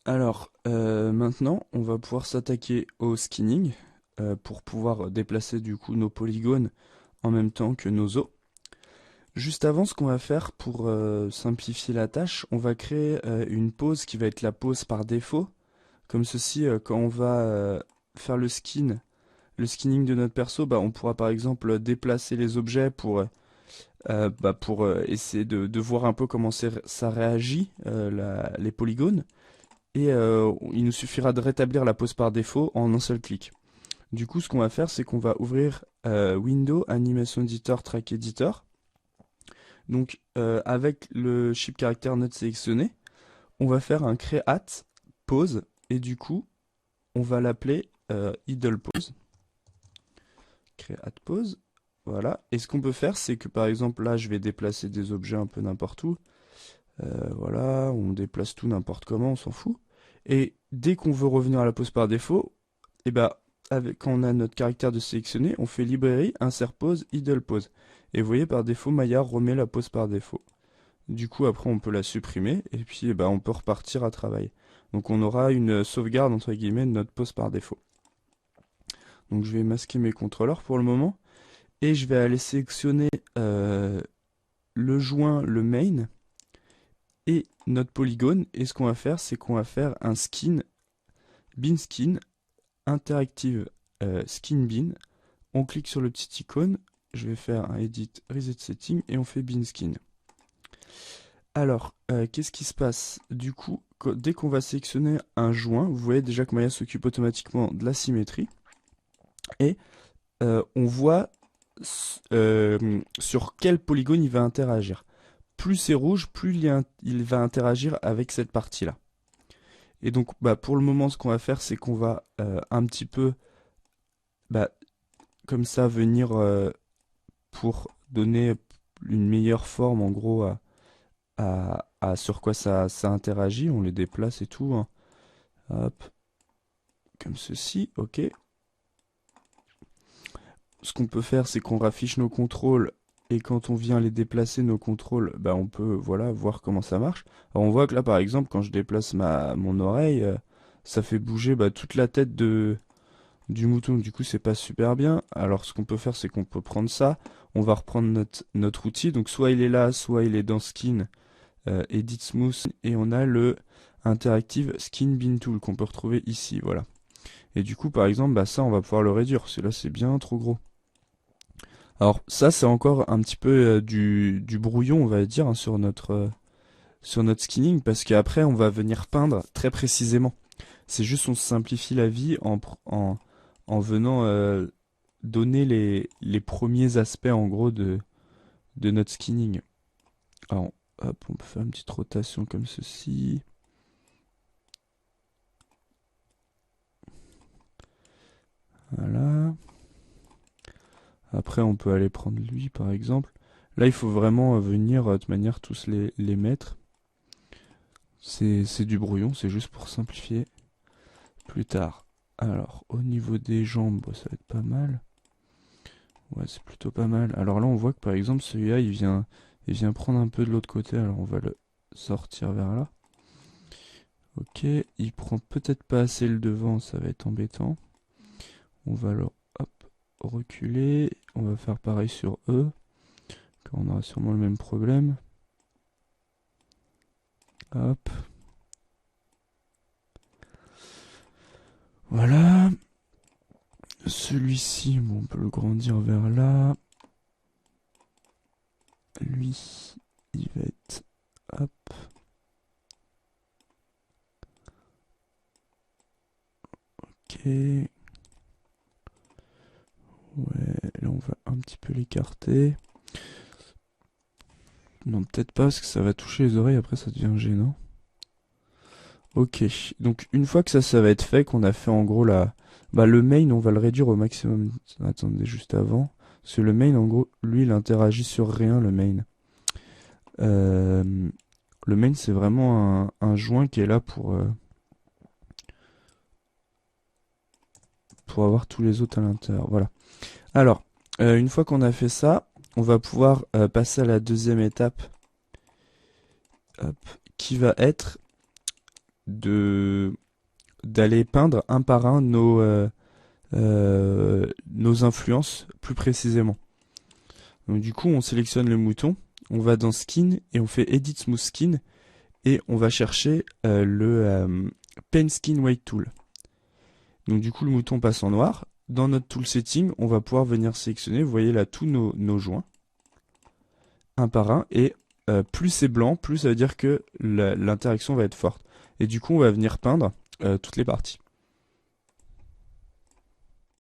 Alors, maintenant, on va pouvoir s'attaquer au skinning pour pouvoir déplacer du coup nos polygones en même temps que nos os. Juste avant, ce qu'on va faire pour simplifier la tâche, on va créer une pose qui va être la pose par défaut. Comme ceci, quand on va faire le skinning de notre perso, bah, on pourra par exemple déplacer les objets pour essayer de voir un peu comment ça réagit, les polygones. Et il nous suffira de rétablir la pose par défaut en un seul clic. Du coup, ce qu'on va faire, c'est qu'on va ouvrir Window, Animation Editor, Track Editor. Donc, avec le chip caractère note sélectionné, on va faire un create pose et du coup, on va l'appeler idle pose. Create pose, voilà. Et ce qu'on peut faire, c'est que par exemple, là, je vais déplacer des objets un peu n'importe où. Voilà, on déplace tout n'importe comment, on s'en fout. Et dès qu'on veut revenir à la pose par défaut, et bah, quand on a notre caractère de sélectionner, on fait librairie, insert pose, idle pose. Et vous voyez, par défaut, Maya remet la pose par défaut. Du coup, après, on peut la supprimer, et puis bah, on peut repartir à travailler. Donc on aura une sauvegarde, entre guillemets, de notre pose par défaut. Donc je vais masquer mes contrôleurs pour le moment, et je vais aller sélectionner le joint, le main, et notre polygone. Et ce qu'on va faire, c'est qu'on va faire un skin, bin skin, interactive skin bin. On clique sur le petit icône, je vais faire un edit reset setting et on fait bin skin. Alors, qu'est-ce qui se passe? Du coup, dès qu'on va sélectionner un joint, vous voyez déjà que Maya s'occupe automatiquement de la symétrie. Et on voit sur quel polygone il va interagir. Plus c'est rouge, plus il va interagir avec cette partie-là. Et donc, bah, pour le moment, ce qu'on va faire, c'est qu'on va un petit peu, bah, comme ça, venir pour donner une meilleure forme, en gros, à sur quoi ça interagit. On les déplace et tout, hein. Hop, comme ceci, ok. Ce qu'on peut faire, c'est qu'on raffiche nos contrôles et quand on vient les déplacer, nos contrôles, bah on peut voilà, voir comment ça marche. Alors on voit que là, par exemple, quand je déplace mon oreille, ça fait bouger bah, toute la tête du mouton. Du coup, c'est pas super bien. Alors ce qu'on peut faire, c'est qu'on peut prendre ça. On va reprendre notre outil. Donc soit il est là, soit il est dans Skin, Edit Smooth. Et on a le Interactive Skin Bin Tool qu'on peut retrouver ici. Voilà. Et du coup, par exemple, bah, ça, on va pouvoir le réduire. Parce que là, c'est bien trop gros. Alors ça c'est encore un petit peu du brouillon on va dire hein, sur notre skinning parce qu'après on va venir peindre très précisément. C'est juste on simplifie la vie en venant donner les premiers aspects en gros de notre skinning. Alors hop on peut faire une petite rotation comme ceci. Voilà. Après on peut aller prendre lui par exemple. Là il faut vraiment venir de manière tous les mettre. C'est du brouillon, c'est juste pour simplifier plus tard. Alors, au niveau des jambes, bah, ça va être pas mal. Ouais, c'est plutôt pas mal. Alors là, on voit que par exemple, celui-là, il vient prendre un peu de l'autre côté. Alors, on va le sortir vers là. Ok, il prend peut-être pas assez le devant, ça va être embêtant. On va le hop, reculer. On va faire pareil sur eux. Quand on aura sûrement le même problème. Hop. Voilà. Celui-ci, bon, on peut le grandir vers là. Lui, il va être... Hop. Ok. Ouais, là on va un petit peu l'écarter. Non, peut-être pas parce que ça va toucher les oreilles, après ça devient gênant. Ok, donc une fois que ça va être fait, qu'on a fait en gros le main, on va le réduire au maximum. Attendez, juste avant. Parce que le main, en gros, lui, il interagit sur rien, le main. Euh, le main, c'est vraiment un joint qui est là pour avoir tous les autres à l'intérieur. Voilà. Alors, une fois qu'on a fait ça, on va pouvoir passer à la deuxième étape, hop, qui va être d'aller peindre un par un nos influences plus précisément. Donc du coup, on sélectionne le mouton, on va dans Skin et on fait Edit Smooth Skin et on va chercher le Pen Skin Weight Tool. Donc du coup, le mouton passe en noir. Dans notre Tool Setting, on va pouvoir venir sélectionner, vous voyez là, tous nos joints, un par un, et plus c'est blanc, plus ça veut dire que l'interaction va être forte. Et du coup, on va venir peindre toutes les parties.